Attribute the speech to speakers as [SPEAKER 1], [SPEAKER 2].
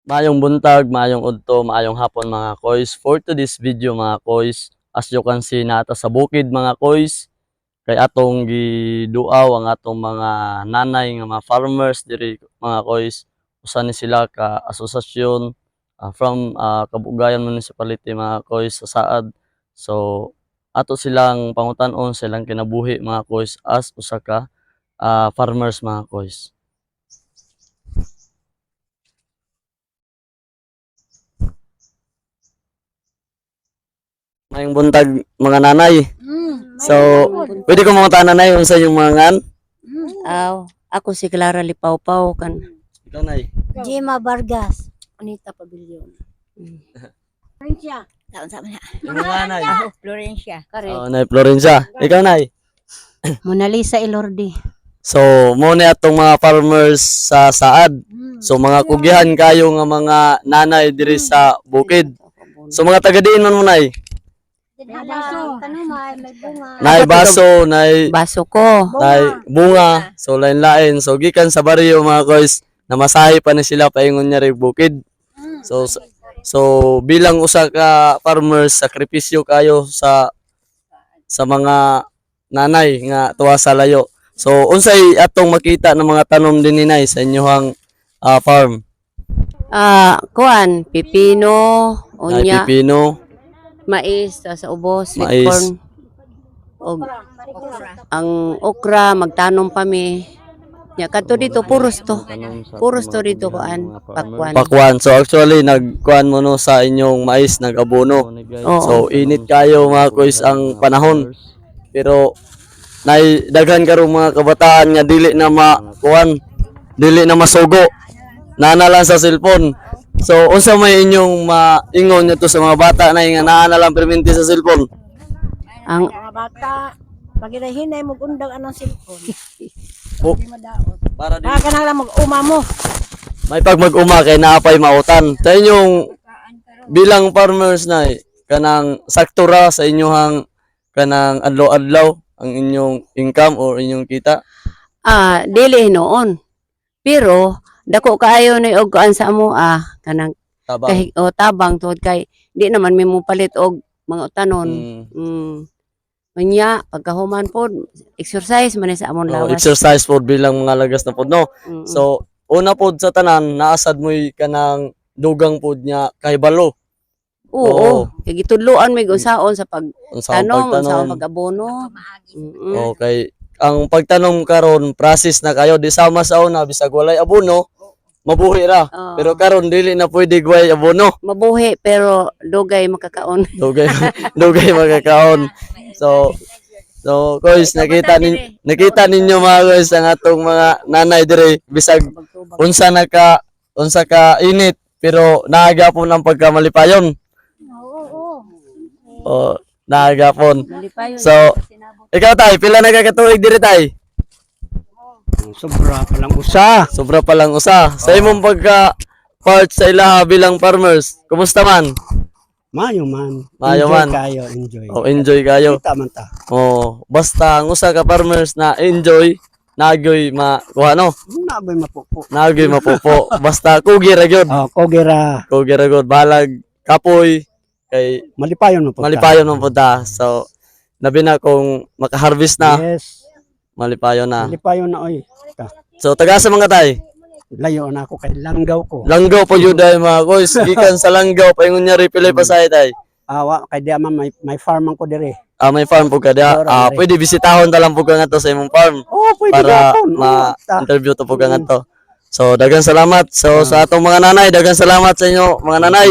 [SPEAKER 1] Maayong buntag, maayong udto, maayong hapon mga koys. For today's video mga koys, as you can see nata sa bukid mga koys, kay atong giduaw ang atong mga nanay nga mga farmers diri mga koys. Usa ni sila ka asosasyon from Kabugayan Municipality mga koys sa Saad. So ato silang pangutan-on silang kinabuhi mga koys as usa ka farmers mga koys. Mayong buntag mga nanay. So, pwede ko mga nanay unsa yung mga ngan?
[SPEAKER 2] Ako si Clara Lipawpaw kan.
[SPEAKER 1] Ikaw nay.
[SPEAKER 3] Gemma Vargas.
[SPEAKER 2] Anita Pavilion.
[SPEAKER 3] Florencia.
[SPEAKER 2] Taon sa mana.
[SPEAKER 1] Yung mga nanay.
[SPEAKER 2] Florencia. Kare.
[SPEAKER 1] Oh, nay Florencia. Ikaw nay.
[SPEAKER 2] Mona Lisa Ilordi.
[SPEAKER 1] So, mo ni atong mga farmers sa Saad. So, mga kugihan kayo nga mga nanay diri sa bukid. So, mga taga diin man mo nay.
[SPEAKER 3] Baso. May bunga.
[SPEAKER 1] Nay baso, nay
[SPEAKER 2] Baso ko.
[SPEAKER 1] bunga. So, lain-lain. So, gikan sa baryo mga koys, namasahe pa ni sila paingon niya rin bukid. So bilang usa ka farmers, sakripisyo kayo sa mga nanay nga tuwa sa layo. So unsay atong makita ng mga tanom din ninay sa inyohang farm?
[SPEAKER 2] Kuan, pipino,
[SPEAKER 1] Ay,
[SPEAKER 2] unya,
[SPEAKER 1] pipino,
[SPEAKER 2] mais, sa ubos, sweet
[SPEAKER 1] Mais.
[SPEAKER 2] corn. Og ang okra magtanom pa mi. Nya kadto dito puros to. Puros to dito kuan, pakwan.
[SPEAKER 1] pakwan. So actually nagkuan mo no sa inyong mais, nag-abono.
[SPEAKER 2] Oo.
[SPEAKER 1] So init kayo mga koys ang panahon. Pero daghan karong mga kabataan nga dili na makuan, dili na masugo. Nana lang sa cellphone. So unsa may inyong maingon nyo to sa mga bata na nga naa na lang perminti sa cellphone?
[SPEAKER 2] Ang
[SPEAKER 3] Mga bata. Pag hinahinay mo undang anong cellphone.
[SPEAKER 1] Oh,
[SPEAKER 3] Hindi madaot.
[SPEAKER 1] para
[SPEAKER 3] Baka ka na lang mag-uma mo.
[SPEAKER 1] may pag mag-uma kay naapay mautan. Sa inyong bilang farmers na kanang sakto ra sa inyohang kanang adlaw-adlaw ang inyong income or inyong kita.
[SPEAKER 2] dili noon. Pero dako kaayo ni og kuan sa amo kanang
[SPEAKER 1] Tabang.
[SPEAKER 2] tabang tod kay di naman mi mo palit og mga utanon. Unya pagkahuman pod exercise man sa amon lawas.
[SPEAKER 1] Exercise pod bilang mga lagas na pod no.
[SPEAKER 2] Mm.
[SPEAKER 1] So una pod sa tanan naasad mo'y kanang dugang pod niya kay balo.
[SPEAKER 2] Oo. Kay gitudloan mi unsaon sa
[SPEAKER 1] Unsa ang
[SPEAKER 2] pagtanom, unsaon
[SPEAKER 1] pagtanom.
[SPEAKER 2] pag-abono.
[SPEAKER 1] Okay. Ang pagtanom karon process na kayo di sama sa una bisag walay abono mabuhi ra. Pero karon dili na pwede guway abono.
[SPEAKER 2] mabuhi pero dugay makakaon.
[SPEAKER 1] Dugay dugay magkakaon. So guys, nakita ninyo mga guys ang atong mga nanay dire bisag unsa ka init pero naagapon ang pagkamalipayon. Oh, naagapon. So, ikaw tay, pila na kakatuig diri tay?
[SPEAKER 4] Sobra pa lang usa.
[SPEAKER 1] Sobra pa lang usa. Sa imong pagka part sa ilaha bilang farmers, kumusta man?
[SPEAKER 4] Mayo man.
[SPEAKER 1] Mayo
[SPEAKER 4] Enjoy
[SPEAKER 1] man.
[SPEAKER 4] kayo, enjoy.
[SPEAKER 1] Oh, enjoy kayo.
[SPEAKER 4] Kita man ta.
[SPEAKER 1] Oh, basta ang usa ka farmers na enjoy, nagoy makuha no.
[SPEAKER 4] Naboy mapupo.
[SPEAKER 1] Nagoy mapupo. Basta kugi ra gyud.
[SPEAKER 4] Kogera.
[SPEAKER 1] Kugi ra gyud balag kapoy kay
[SPEAKER 4] Malipayon mo po.
[SPEAKER 1] malipayon man pud ta. So labi na kung maka-harvest na,
[SPEAKER 4] Yes.
[SPEAKER 1] malipayon na.
[SPEAKER 4] Malipayon na oy.
[SPEAKER 1] So taga sa mga tay,
[SPEAKER 4] Layo na ako kay langgaw ko.
[SPEAKER 1] Langgaw po yun dahil mga koys. Gikan sa Langgaw, paingon niya ripilay pa sa tay.
[SPEAKER 4] Awa kay di man may farm man ko dire.
[SPEAKER 1] May farm po ka diya. Pwede bisitahon talang po ka nga to sa imong farm.
[SPEAKER 4] Oh, pwede
[SPEAKER 1] Para
[SPEAKER 4] gapon.
[SPEAKER 1] ma-interview to po ka nga to. So, dagang salamat. So, sa atong mga nanay, dagang salamat sa inyo, mga nanay.